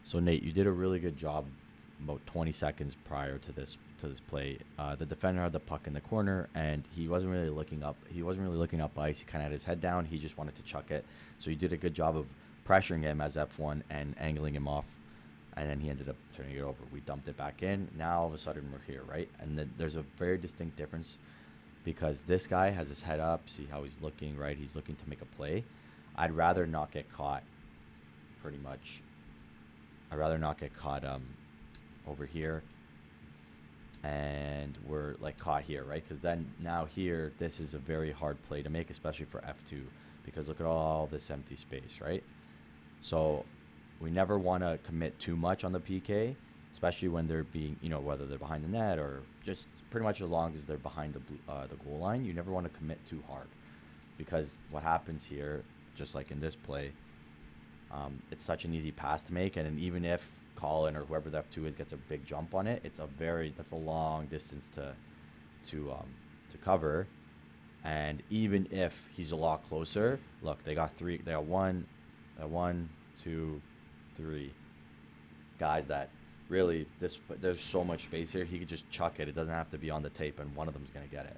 So Nate, you did a really good job about 20 seconds prior to this play. The defender had the puck in the corner, and he wasn't really looking up. He wasn't really looking up ice. He kind of had his head down. He just wanted to chuck it. So you did a good job of pressuring him as F1 and angling him off, and then he ended up turning it over. We dumped it back in. Now all of a sudden we're here, right? And then there's a very distinct difference because this guy has his head up. See how he's looking, right? He's looking to make a play. I'd rather not get caught, pretty much. I'd rather not get caught over here, and we're like caught here, right? Because then now here, this is a very hard play to make, especially for F2, because look at all this empty space, right? So we never want to commit too much on the PK, especially when they're being, whether they're behind the net or just pretty much as long as they're behind the goal line. You never want to commit too hard, because what happens here, just like in this play, it's such an easy pass to make, and then even if Colin or whoever the F2 is gets a big jump on it, that's a long distance to cover. And even if he's a lot closer, look, they got one, two, three guys that really there's so much space here. He could just chuck it. It doesn't have to be on the tape, and one of them's gonna get it,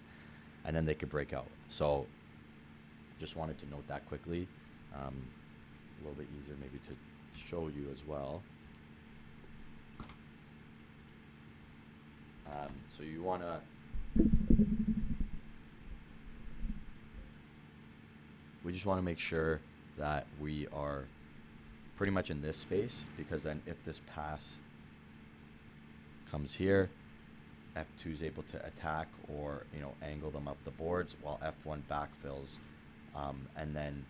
and then they could break out. So just wanted to note that quickly. A little bit easier maybe to show you as well. So you want to we just want to make sure that we are pretty much in this space, because then if this pass comes here, F2 is able to attack or angle them up the boards while F1 backfills, and then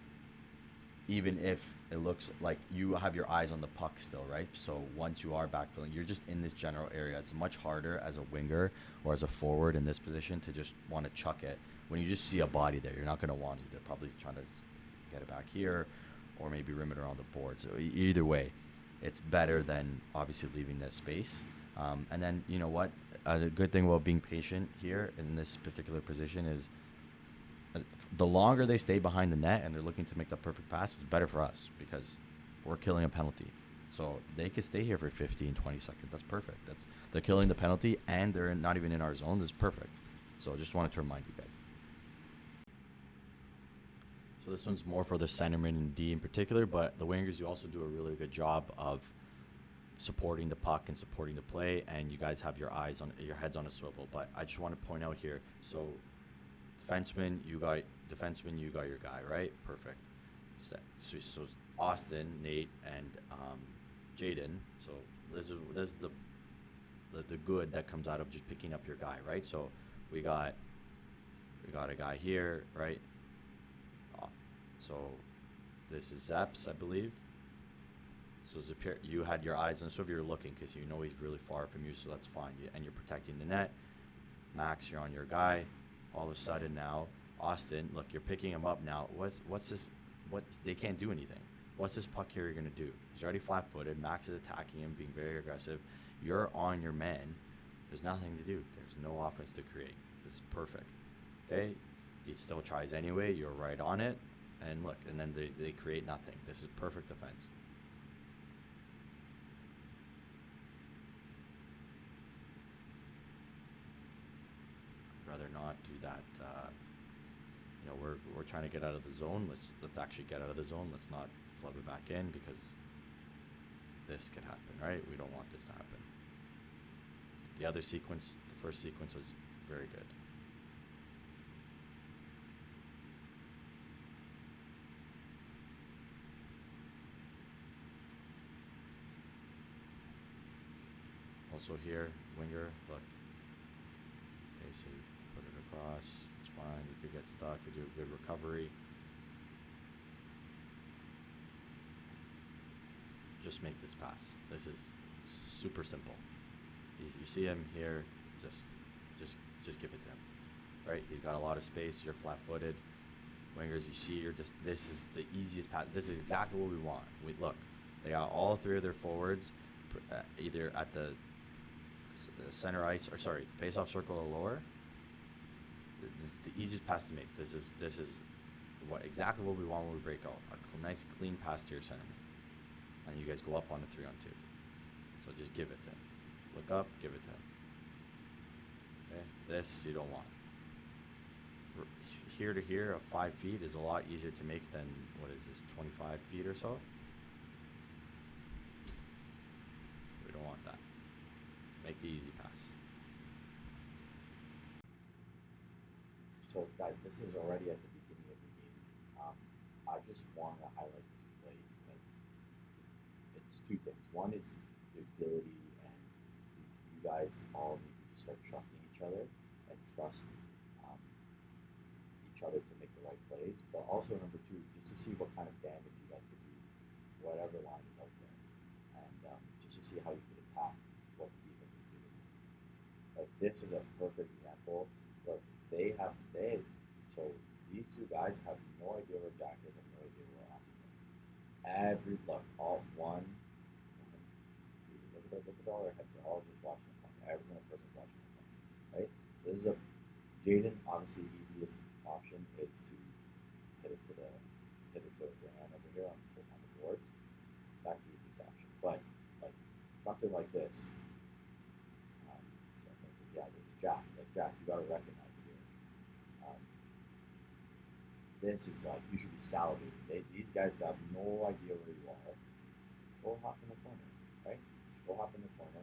even if it looks like you have your eyes on the puck still, right? So once you are backfilling, you're just in this general area. It's much harder as a winger or as a forward in this position to just want to chuck it. When you just see a body there, you're not going to want to. They're probably trying to get it back here or maybe rim it around the board. So either way, it's better than obviously leaving that space. And then, you know what? A good thing about being patient here in this particular position is the longer they stay behind the net and they're looking to make the perfect pass, it's better for us because we're killing a penalty. So they could stay here for 15, 20 seconds. That's perfect. They're killing the penalty and they're not even in our zone. This is perfect. So I just wanted to remind you guys. So this one's more for the centerman and D in particular, but the wingers, you also do a really good job of supporting the puck and supporting the play, and you guys have your heads on a swivel. But I just want to point out here, so defenseman, you got your guy, right? Perfect. So Austin, Nate, and Jaden. So this is the good that comes out of just picking up your guy, right? So we got a guy here, right? So this is Zeps, I believe. So you had your eyes on, so if you're looking, because you know he's really far from you, so that's fine. And you're protecting the net. Max, you're on your guy. All of a sudden now, Austin, look, you're picking him up now. What's this? They can't do anything. What's this puck carrier gonna do? He's already flat-footed. Max is attacking him, being very aggressive. You're on your man. There's nothing to do. There's no offense to create. This is perfect. Okay, he still tries anyway. You're right on it, and look, and then they create nothing. This is perfect defense. Rather not do that. We're trying to get out of the zone. Let's actually get out of the zone. Let's not flub it back in, because this could happen, right? We don't want this to happen. The first sequence was very good. Also here, winger, look. Okay, so you put it across. It's fine. You could get stuck. You do a good recovery. Just make this pass. This is super simple. You see him here. Just give it to him. Right? He's got a lot of space. You're flat-footed. Wingers, you see, this is the easiest pass. This is exactly what we want. Look, they got all three of their forwards either at the center ice, or sorry, face-off circle or lower. This is the easiest pass to make. This is exactly what we want when we break out. A nice clean pass to your centerman. and you guys go up on a 3-on-2. So just give it to him. Look up, give it to him. Okay, this you don't want. Here to here, of 5 feet is a lot easier to make than, what is this, 25 feet or so? We don't want that. Make the easy pass. So guys, this is already at the beginning of the game. I just want to highlight this play because it's two things. One is the ability, and you guys all need to just start trusting each other and trust um, each other to make the right plays. But also number two, just to see what kind of damage you guys could do, whatever line is out there, and just to see how you could attack what the defense is doing. Like this is a perfect example. Look, so these two guys have no idea where Jack is, have no idea where Austin is. Every look, all one, two, look at all their heads. They're all just watching the puck. Every single person's watching the puck, right? So this is a Jaden. Obviously, easiest option is to hit it to Graham over here on the boards. That's the easiest option. But like something like this, yeah, this is Jack. Like Jack, you got to recognize here. This is like you should be salivating. These guys got no idea where you are. Go hop in the corner, right? Go hop in the corner.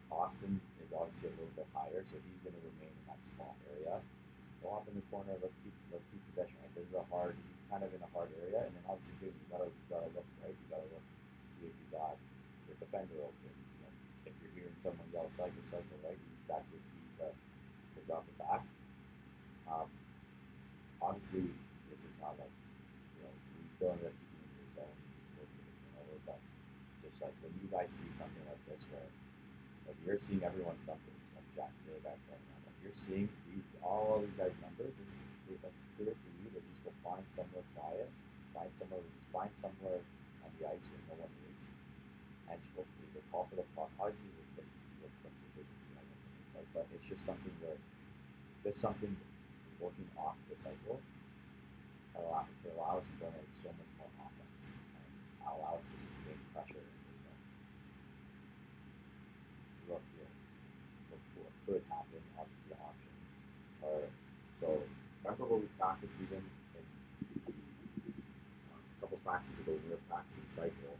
Austin is obviously a little bit higher, so he's going to remain in that small area. Go hop in the corner. Let's keep possession. Right? This is a hard. He's kind of in a hard area, and then obviously Jay, you gotta look right. You gotta look, see if you got your defender open. You know, if you're hearing someone yell cycle, right? That's your key to drop it back. Obviously, this is not like, you still end up keeping in your zone, still keeping turnover, but just like when you guys see something like this where like you're seeing everyone's numbers, like Jack, the other guy playing around, like you're seeing all these guys' numbers, that's clear for you to just go find somewhere quiet, find somewhere on the ice where no one is, and just go either call for the puck. Obviously, these are quick decisions you have to make, right? But it's just something working off the cycle it allows to generate so much more offense and allows to sustain pressure in the zone. Look here, what could happen, obviously the options are, so remember what we practiced even in a couple practices ago when we were practicing cycle,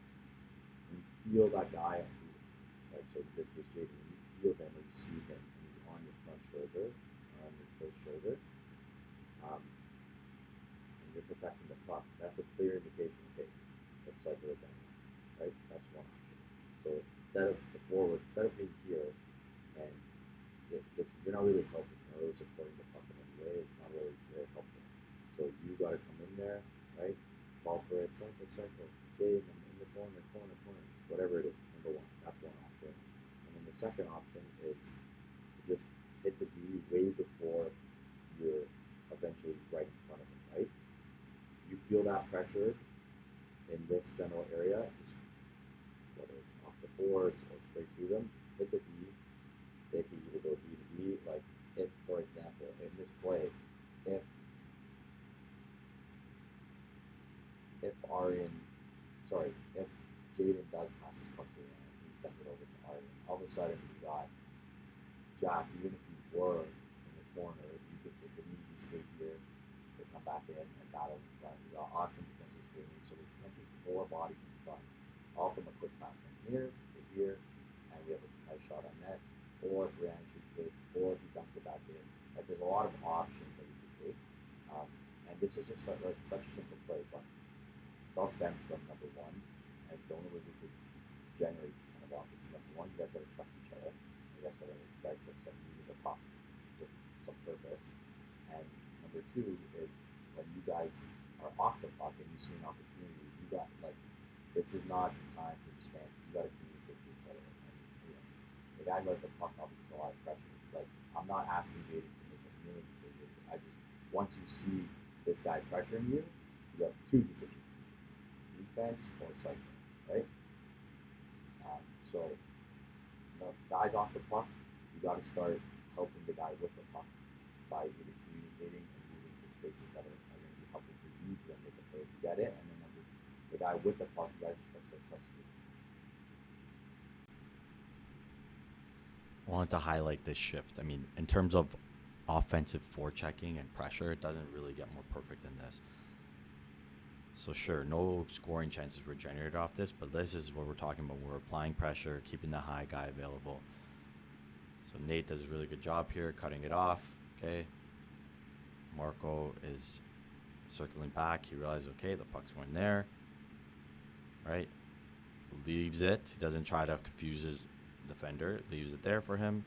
when you feel that guy on who's, like, so this case Jaden, when you feel him or you see him and he's on your front shoulder, or on your close shoulder, and you're protecting the puck, that's a clear indication, okay, let's cycle it down, right? That's one option. So instead of being here, and you're not really helping, you're not really supporting the puck in any way, it's not really very helpful. So you got to come in there, right? Call for it, cycle, Jade in the corner, whatever it is, number one, that's one option. And then the second option is to just hit the D way before you're eventually right in front of him, right? You feel that pressure in this general area, just whether it's off the boards or straight through them, hit the D. They can either go D to D, like if, for example, in this play, if if Jaden does pass his puck to Ryan, he sends it over to Aryan. All of a sudden, you got Jack. Even if you were in the corner, it's an easy skate here to come back in and battle in front. You got Austin potentially screening, so there's potentially 4 bodies in front, all from a quick pass from here to here, and we have a nice shot on net. Or if Ryan shoots it, or if he dumps it back in. Like there's a lot of options that you can take, and this is just like such a simple play, but it all stems from number one, and the only way we could generate this kind of offense. Number one, you guys got to trust each other. You guys got to start moving the puck with some purpose. And number two is when you guys are off the puck and you see an opportunity, you got like this is not the time to just stand. You got to communicate to each other. And the guy who has the puck obviously is a lot of pressure. Like I'm not asking Jaden to make a million decisions. I just once you see this guy pressuring you, you have 2 decisions to make: defense or cycling, right? So the guys off the puck, you got to start helping the guy with the puck by either communicating and moving to spaces that are going to be helpful for you to then make a play to get it. And then the guy with the puck, you guys just gotta start trusting your teammates. I wanted to highlight this shift. I mean, in terms of offensive forechecking and pressure, it doesn't really get more perfect than this. So sure, no scoring chances were generated off this, but this is what we're talking about. We're applying pressure, keeping the high guy available. So Nate does a really good job here, cutting it off. Okay. Marco is circling back. He realizes, okay, the puck's going there. Right? Leaves it. He doesn't try to confuse his defender. Leaves it there for him.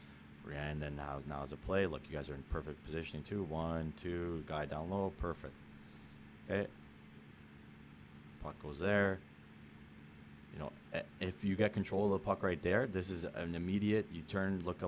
And then now is a play. Look, you guys are in perfect positioning too. 1, 2, guy down low. Perfect. Okay. Puck goes there. You know, if you get control of the puck right there, this is an immediate. You turn, look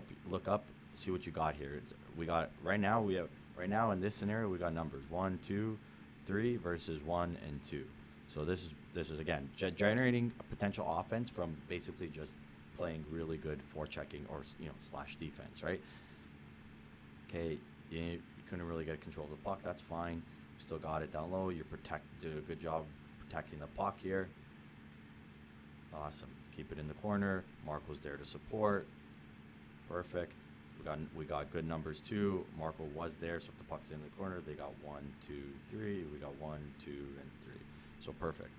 up, see what you got here. We got right now in this scenario we got numbers 1, 2, 3 versus 1 and 2. So this is again generating a potential offense from basically just playing really good forechecking or slash defense, right? Okay, you couldn't really get control of the puck. That's fine. You still got it down low. You did a good job protecting the puck here. Awesome. Keep it in the corner. Mark was there to support. Perfect. We got good numbers too. Marco was there, so if the puck's in the corner, they got 1, 2, 3. We got 1, 2, and 3. So perfect.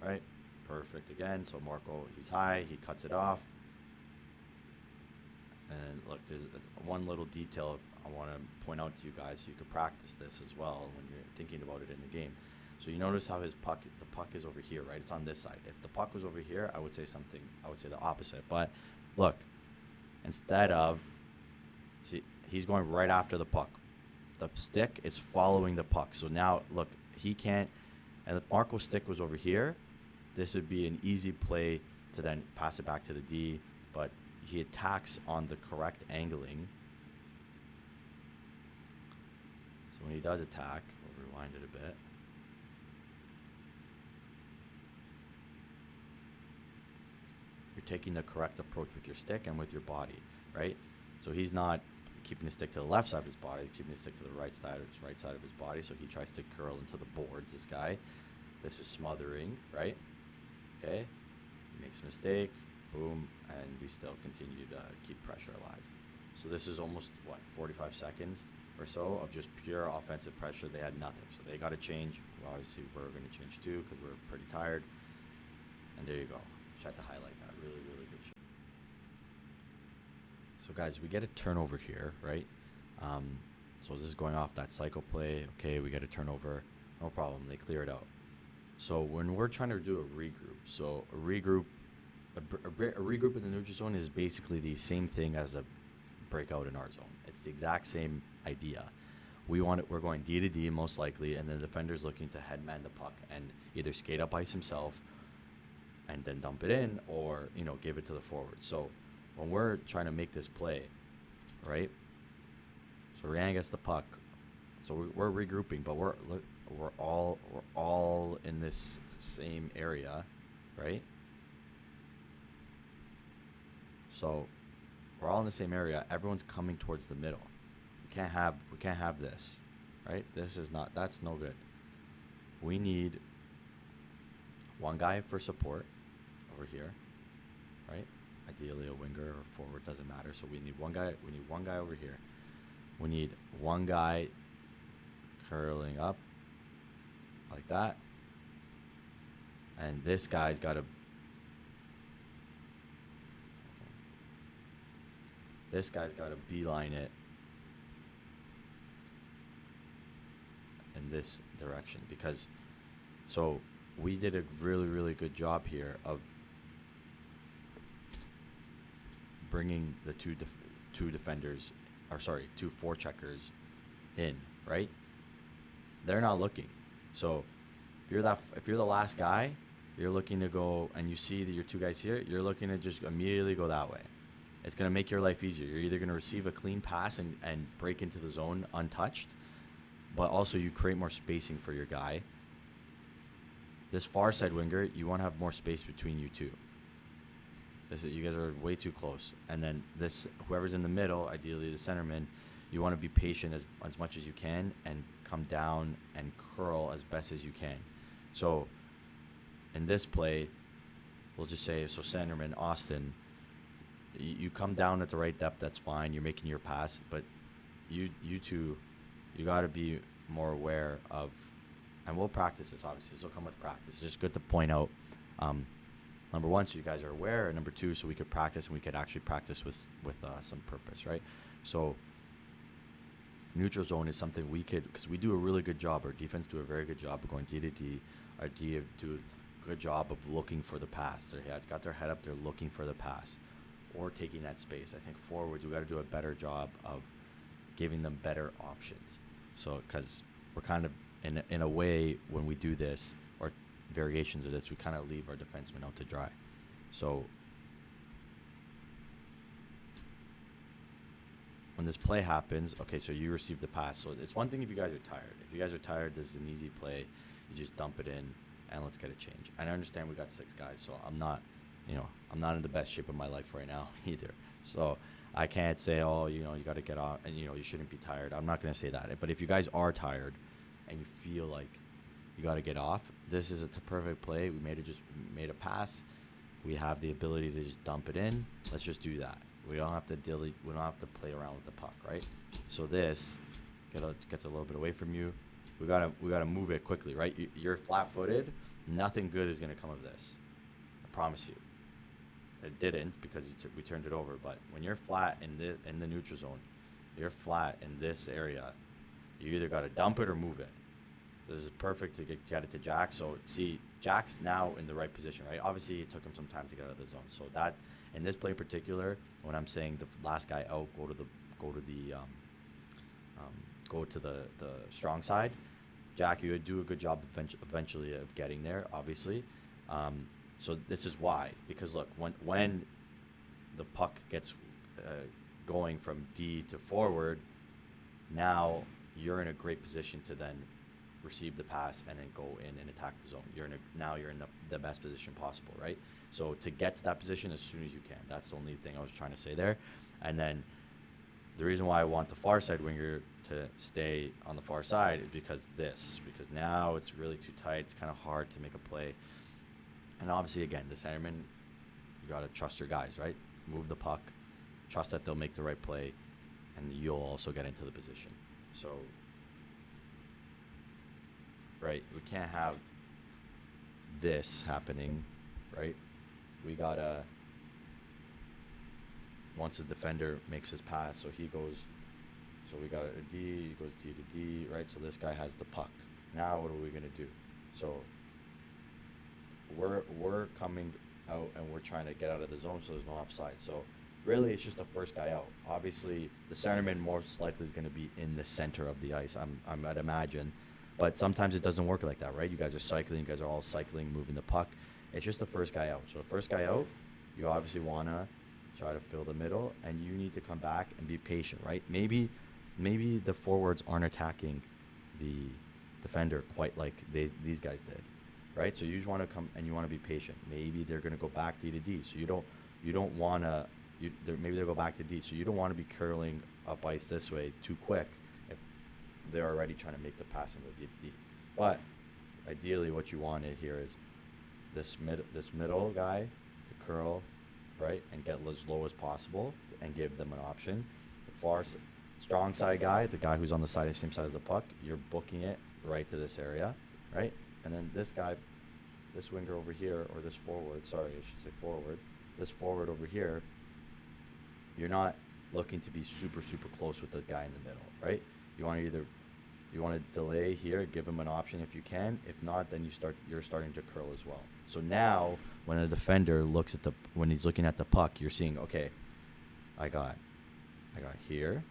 Right? Perfect again. So Marco, he's high. He cuts it off. And look, there's one little detail I want to point out to you guys, so you could practice this as well when you're thinking about it in the game. So you notice how the puck is over here, right? It's on this side. If the puck was over here, I would say the opposite. But look, instead of, see, he's going right after the puck. The stick is following the puck. So now, look, he can't, and if Marco's stick was over here, this would be an easy play to then pass it back to the D, but he attacks on the correct angling. So when he does attack, we'll rewind it a bit. You're taking the correct approach with your stick and with your body, right? So he's not keeping his stick to the left side of his body, he's keeping his stick to the right side of his body, so he tries to curl into the boards, this guy. This is smothering, right? Okay, he makes a mistake, boom, and we still continue to keep pressure alive. So this is almost, 45 seconds or so of just pure offensive pressure. They had nothing, so they got to change. Well, obviously, we're going to change too because we're pretty tired. And there you go. Just had to highlight that. Really, really good shot. So, guys, we get a turnover here, right? So this is going off that cycle play. Okay, we get a turnover. No problem. They clear it out. So when we're trying to do a regroup, a regroup in the neutral zone is basically the same thing as a breakout in our zone. It's the exact same idea. We're going D to D most likely, and the defender's looking to headman the puck and either skate up ice himself and then dump it in, or give it to the forward. So when we're trying to make this play, right? So Ryan gets the puck. So we're regrouping, but we're all in this same area, right? So we're all in the same area. Everyone's coming towards the middle. We can't have this, right? That's no good. We need one guy for support over here, right? Ideally a winger or forward, doesn't matter. So we need one guy over here. We need one guy curling up like that. And this guy's got to beeline it in this direction, because so we did a really, really good job here of bringing the two forecheckers in, right? They're not looking. So if you're the last guy, you're looking to go and you see that your two guys here, you're looking to just immediately go that way. It's going to make your life easier. You're either going to receive a clean pass and break into the zone untouched, but also you create more spacing for your guy. This far side winger, you want to have more space between you two. You guys are way too close. And then whoever's in the middle, ideally the centerman, you want to be patient as much as you can and come down and curl as best as you can. So in this play, we'll just say, so centerman Austin, you come down at the right depth, that's fine. You're making your pass, but you two, you got to be more aware of, and we'll practice this. Obviously, this will come with practice. It's just good to point out. Number one, so you guys are aware, and number two, so we could practice and we could actually practice with some purpose, right? So neutral zone is something we could, because we do a really good job. Our defense do a very good job of going D to D. Our D do a good job of looking for the pass. They got their head up, they're looking for the pass or taking that space. I think forwards, we got to do a better job of giving them better options. So, because we're kind of, in a way, when we do this, or variations of this, we kind of leave our defensemen out to dry. So when this play happens, okay, so you receive the pass. So it's one thing if you guys are tired. If you guys are tired, this is an easy play. You just dump it in and let's get a change. And I understand we got 6 guys, so I'm not in the best shape of my life right now either. So I can't say, oh, you got to get off and, you shouldn't be tired. I'm not going to say that. But if you guys are tired and you feel like you got to get off, this is a perfect play. We made a pass. We have the ability to just dump it in. Let's just do that. We don't have to we don't have to play around with the puck, right? So this gets a little bit away from you. We gotta move it quickly, right? You're flat-footed. Nothing good is gonna come of this. I promise you. It didn't because we turned it over. But when you're flat in the neutral zone, you're flat in this area. You either gotta dump it or move it. This is perfect to get it to Jack. So see, Jack's now in the right position, right? Obviously, it took him some time to get out of the zone. So that in this play in particular, when I'm saying the last guy out, go to the strong side. Jack, you would do a good job eventually of getting there, obviously. So this is why, because look, when the puck gets going from D to forward, now you're in a great position to then receive the pass and then go in and attack the zone. You're in the best position possible, right? So to get to that position as soon as you can. That's the only thing I was trying to say there. And then the reason why I want the far side winger to stay on the far side is because now it's really too tight. It's kind of hard to make a play. And obviously, again, the centerman, you got to trust your guys, right? Move the puck, trust that they'll make the right play, and you'll also get into the position. So, right, we can't have this happening, right? We gotta, once the defender makes his pass, so he goes, so we got a D, he goes D to D, right? So this guy has the puck. Now what are we gonna do? So we're coming out and we're trying to get out of the zone so there's no offside. So really it's just the first guy out. Obviously the centerman most likely is gonna be in the center of the ice, I'd imagine. But sometimes it doesn't work like that, right? You guys are cycling, you guys are all cycling, moving the puck. It's just the first guy out. So the first guy out, you obviously want to try to fill the middle, and you need to come back and be patient, right? Maybe the forwards aren't attacking the defender quite like these guys did, right? So you just want to come and you want to be patient. Maybe they're going to go back D to D, so you don't want to. Maybe they'll go back to D, so you don't want to be curling up ice this way too quick if they're already trying to make the pass and go D to D. But ideally, what you wanted here is this middle guy to curl, right, and get as low as possible and give them an option. The strong side guy, the guy who's on the same side of the puck, you're booking it right to this area, right? And then this guy, this winger over here, or this forward, sorry, I should say forward, this forward over here, you're not looking to be super, super close with the guy in the middle, right? You want to delay here, give him an option if you can. If not, then you're starting to curl as well. So now when a defender looks at when he's looking at the puck, you're seeing, okay, I got here,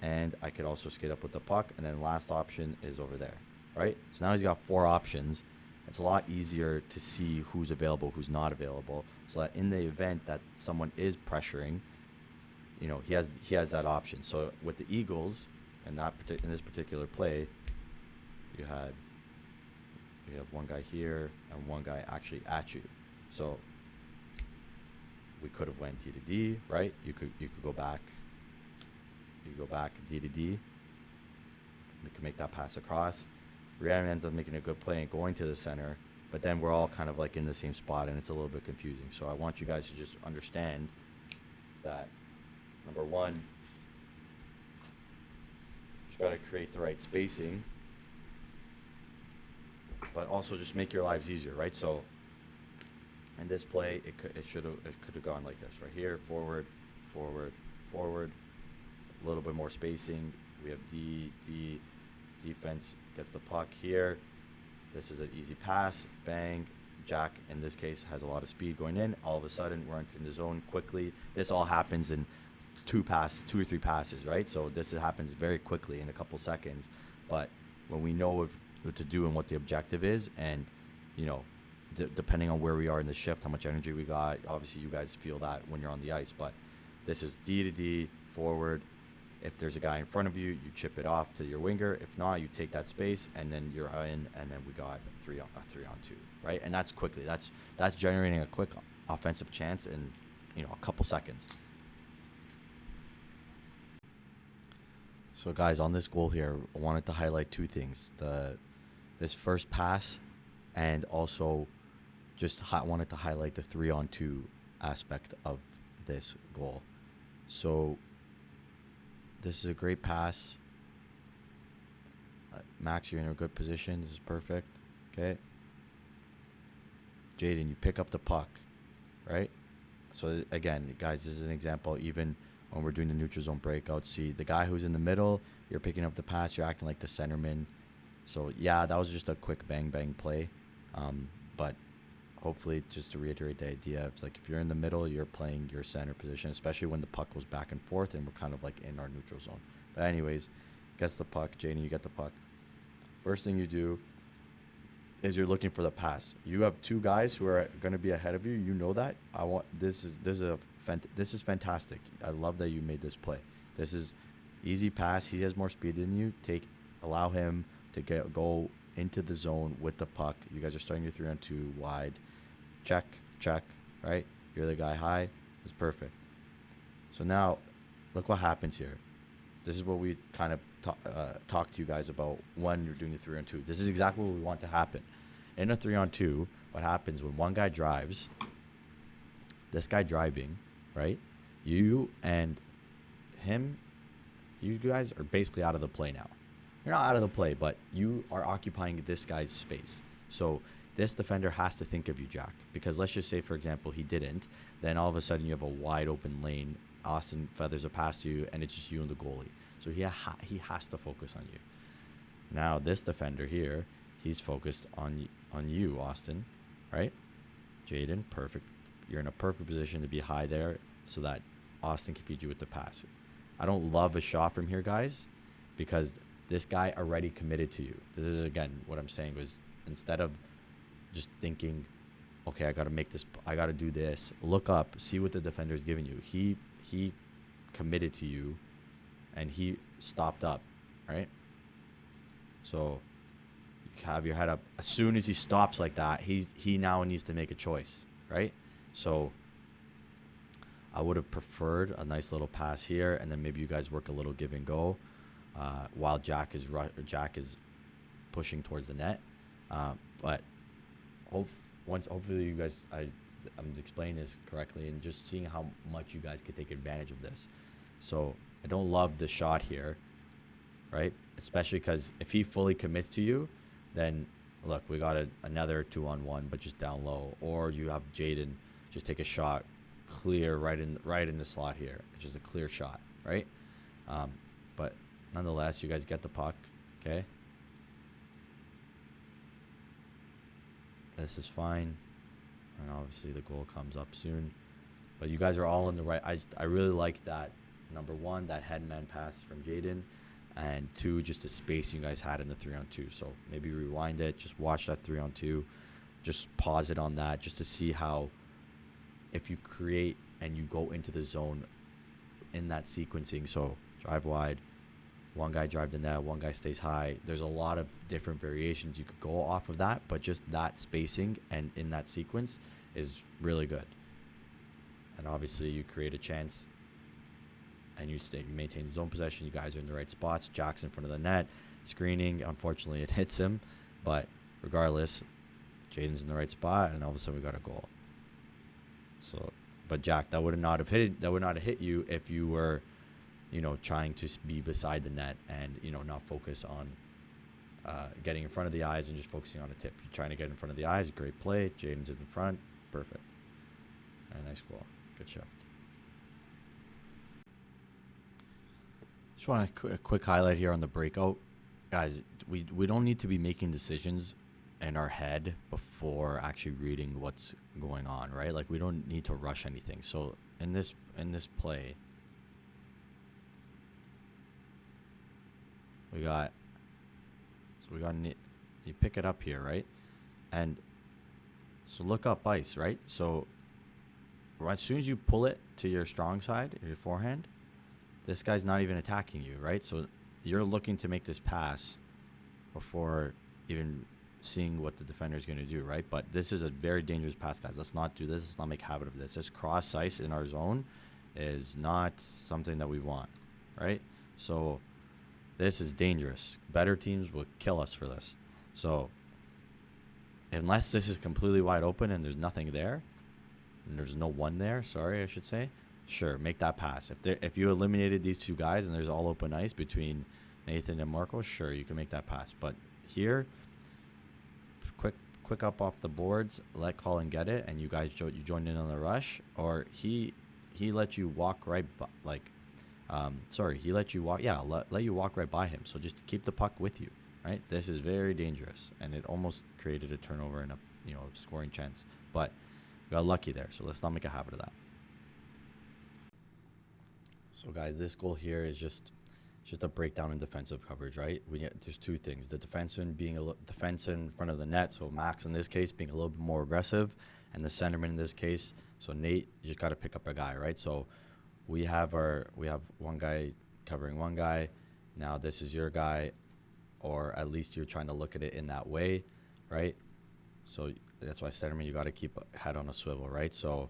and I could also skate up with the puck, and then last option is over there, right? So now he's got 4 options. It's a lot easier to see who's available, who's not available, so that in the event that someone is pressuring, he has that option. So with the Eagles, in this particular play, you have one guy here and one guy actually at you. So we could have went D to D, right? You could go back. You go back D to D. We could make that pass across. Rhiannon ends up making a good play and going to the center, but then we're all kind of like in the same spot, and it's a little bit confusing. So I want you guys to just understand that, number one, you got to create the right spacing, but also just make your lives easier, right? So in this play, it could have gone like this right here: forward, forward, forward. A little bit more spacing. We have D, defense gets the puck here. This is an easy pass, bang. Jack, in this case, has a lot of speed going in. All of a sudden, we're in the zone quickly. This all happens in two or three passes, right? So this happens very quickly in a couple seconds. But when we know what to do and what the objective is, and, you know, depending on where we are in the shift, how much energy we got, obviously you guys feel that when you're on the ice. But this is D to D, forward. If there's a guy in front of you, you chip it off to your winger. If not, you take that space, and then you're in, and then we got a 3-on-2, right? And that's quickly. That's generating a quick offensive chance in, you know, a couple seconds. So guys, on this goal here, I wanted to highlight two things: this first pass, and also just wanted to highlight the 3-on-2 aspect of this goal. So this is a great pass. Max, you're in a good position. This is perfect. Okay. Jaden, you pick up the puck, right? So again, guys, this is an example. Even when we're doing the neutral zone breakout, see the guy who's in the middle, you're picking up the pass, you're acting like the centerman. So yeah, that was just a quick bang play. But hopefully, just to reiterate the idea, it's like if you're in the middle, you're playing your center position, especially when the puck goes back and forth and we're kind of like in our neutral zone. But anyways, gets the puck. Jaden, you get the puck. First thing you do is you're looking for the pass. You have two guys who are going to be ahead of you. You know that. This is fantastic. I love that you made this play. This is easy pass. He has more speed than you. Allow him to go into the zone with the puck. You guys are starting your 3-on-2 wide. Check, right? You're the guy high. It's perfect. So now, look what happens here. This is what we kind of talk to you guys about when you're doing the 3-on-2. This is exactly what we want to happen. In a 3-on-2, what happens when one guy drives, this guy driving, right? You and him, you guys are basically out of the play now. You're not out of the play, but you are occupying this guy's space. So this defender has to think of you, Jack, because let's just say, for example, he didn't. Then all of a sudden you have a wide open lane. Austin feathers it past you, and it's just you and the goalie. So he has to focus on you. Now this defender here, he's focused on you, Austin, right? Jaden, perfect. You're in a perfect position to be high there so that Austin can feed you with the pass. I don't love a shot from here, guys, because this guy already committed to you. This is, again, what I'm saying was, instead of just thinking, okay, I got to do this, look up, see what the defender is giving you. He committed to you, and he stopped up, right? So you have your head up. As soon as he stops like that, he now needs to make a choice, right? So I would have preferred a nice little pass here, and then maybe you guys work a little give and go while Jack is pushing towards the net. But hopefully you guys, I'm explaining this correctly and just seeing how much you guys could take advantage of this. So I don't love the shot here, right? Especially because if he fully commits to you, then look, we got another 2-on-1, but just down low. Or you have Jaden just take a shot clear right in the slot here. It's just a clear shot, right? But nonetheless, you guys get the puck, okay? This is fine. And obviously the goal comes up soon. But you guys are all in the right. I really like that, number one, that headman pass from Jaden. And two, just the space you guys had in the 3-on-2. So maybe rewind it. Just watch that 3-on-2. Just pause it on that just to see how, if you create and you go into the zone in that sequencing. So drive wide, one guy drive the net, one guy stays high. There's a lot of different variations you could go off of that, but just that spacing and in that sequence is really good. And obviously you create a chance and you maintain zone possession. You guys are in the right spots. Jack's in front of the net. screening. Unfortunately, it hits him, but regardless, Jaden's in the right spot, and all of a sudden we got a goal. So, but Jack, that would not have hit you if you were, trying to be beside the net and not focus on getting in front of the eyes and just focusing on a tip. You're trying to get in front of the eyes. Great play. Jaden's in the front. Perfect. And nice goal. Good shift. Just want a quick highlight here on the breakout. Guys, we don't need to be making decisions in our head before actually reading what's going on, right? Like, we don't need to rush anything. So in this play, we got you pick it up here, right? And so look up ice, right? So as soon as you pull it to your strong side, your forehand, this guy's not even attacking you, right? So you're looking to make this pass before even seeing what the defender is going to do, right? But this is a very dangerous pass, guys. Let's not do this. Let's not make a habit of this. This cross ice in our zone is not something that we want, right? So this is dangerous. Better teams will kill us for this. So unless this is completely wide open and there's nothing there, and there's no one there, sorry, I should say, sure, make that pass. If you eliminated these two guys and there's all open ice between Nathan and Marco, sure, you can make that pass. But here, quick up off the boards, let Colin get it, and you guys joined in on the rush, or he let you walk right by, he let you walk, let you walk right by him. So just keep the puck with you, right? This is very dangerous, and it almost created a turnover and a scoring chance, but we got lucky there. So let's not make a habit of that. So guys, this goal here is just a breakdown in defensive coverage, right? There's two things: the defenseman being defense in front of the net, so Max in this case being a little bit more aggressive, and the centerman in this case, so Nate, you just got to pick up a guy, right? So we have one guy covering one guy. Now this is your guy, or at least you're trying to look at it in that way, right? So that's why centerman, you got to keep head on a swivel, right? So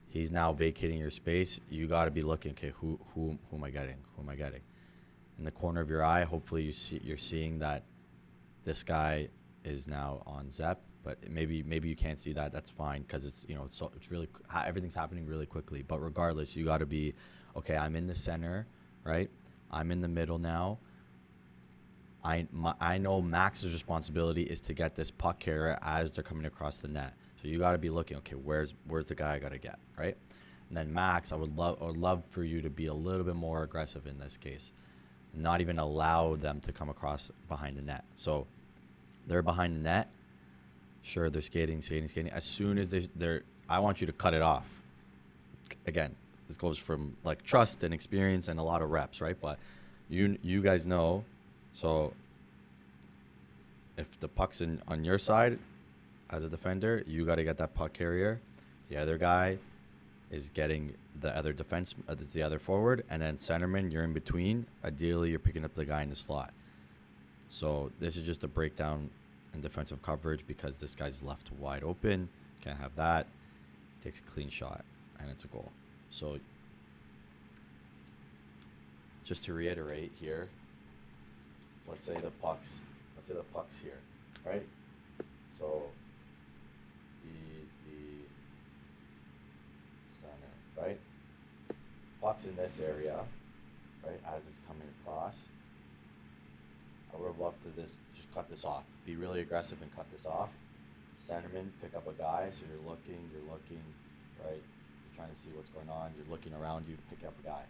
he's now vacating your space. You got to be looking, okay, who am I getting? Who am I getting? In the corner of your eye, hopefully you're seeing that this guy is now on Zep, but maybe you can't see that. That's fine, because it's it's really, everything's happening really quickly. But regardless, you got to be, okay, I'm in the center, right? I'm in the middle now. I know Max's responsibility is to get this puck carrier as they're coming across the net. So you got to be looking, okay, where's the guy I got to get, right? And then Max, I would love for you to be a little bit more aggressive in this case, not even allow them to come across behind the net. So they're behind the net. Sure, they're skating. As soon as I want you to cut it off. Again, this goes from like trust and experience and a lot of reps, right? But you guys know. So if the puck's on your side as a defender, you got to get that puck carrier. The other guy is getting the other the other forward, and then centerman, you're in between. Ideally, you're picking up the guy in the slot. So this is just a breakdown in defensive coverage, because this guy's left wide open. Can't have that. Takes a clean shot, and it's a goal. So just to reiterate here, let's say the puck's here, right? So the center, right? Puck's in this area, right, as it's coming across. I would have loved to just cut this off. Be really aggressive and cut this off. Centerman, pick up a guy, so you're looking, right? You're trying to see what's going on. You're looking around you, pick up a guy.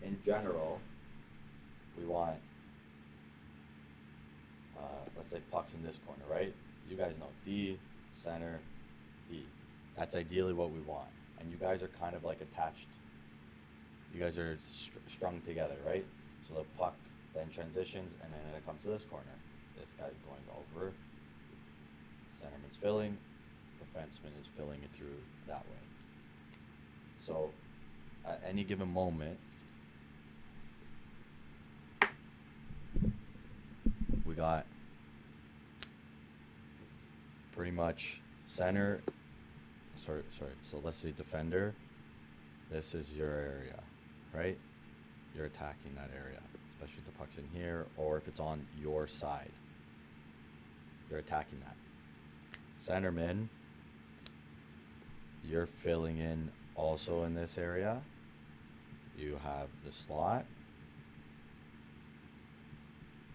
In general, we want, let's say puck's in this corner, right? You guys know D, center, D. That's ideally what we want. And you guys are kind of like attached. You guys are strung together, right? So the puck then transitions, and then it comes to this corner. This guy's going over. Centerman's filling. Defenseman is filling it through that way. So at any given moment, we got pretty much center. Sorry. So let's say defender. This is your area, right? you're attacking that area, especially if the puck's in here or if it's on your side. You're attacking that. Centerman, you're filling in also in this area. You have the slot.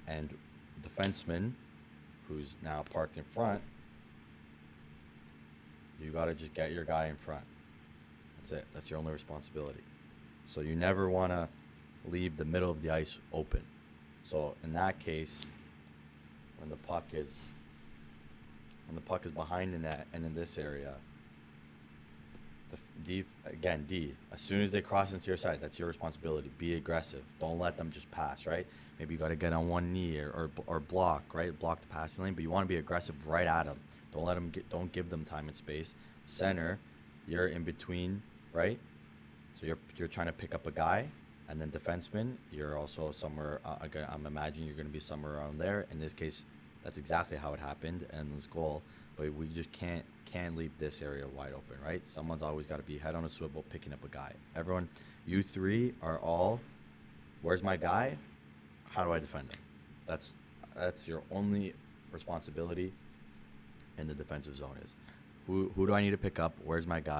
And defenseman, who's now parked in front, you got to just get your guy in front. That's it. That's your only responsibility. So you never want to leave the middle of the ice open. So in that case, when the puck is behind the net and in this area, D, as soon as they cross into your side, that's your responsibility. Be aggressive. Don't let them just pass, right? Maybe you got to get on one knee or block, right? Block the passing lane, but you want to be aggressive right at them. Don't let them don't give them time and space. Center, you're in between, right? So you're trying to pick up a guy, and then defenseman, you're also somewhere. I'm imagining you're going to be somewhere around there. In this case, that's exactly how it happened, and this goal. But we just can't leave this area wide open, right? Someone's always got to be head on a swivel, picking up a guy. Everyone, you three are all. Where's my guy? How do I defend him? That's your only responsibility in the defensive zone is who do I need to pick up? Where's my guy?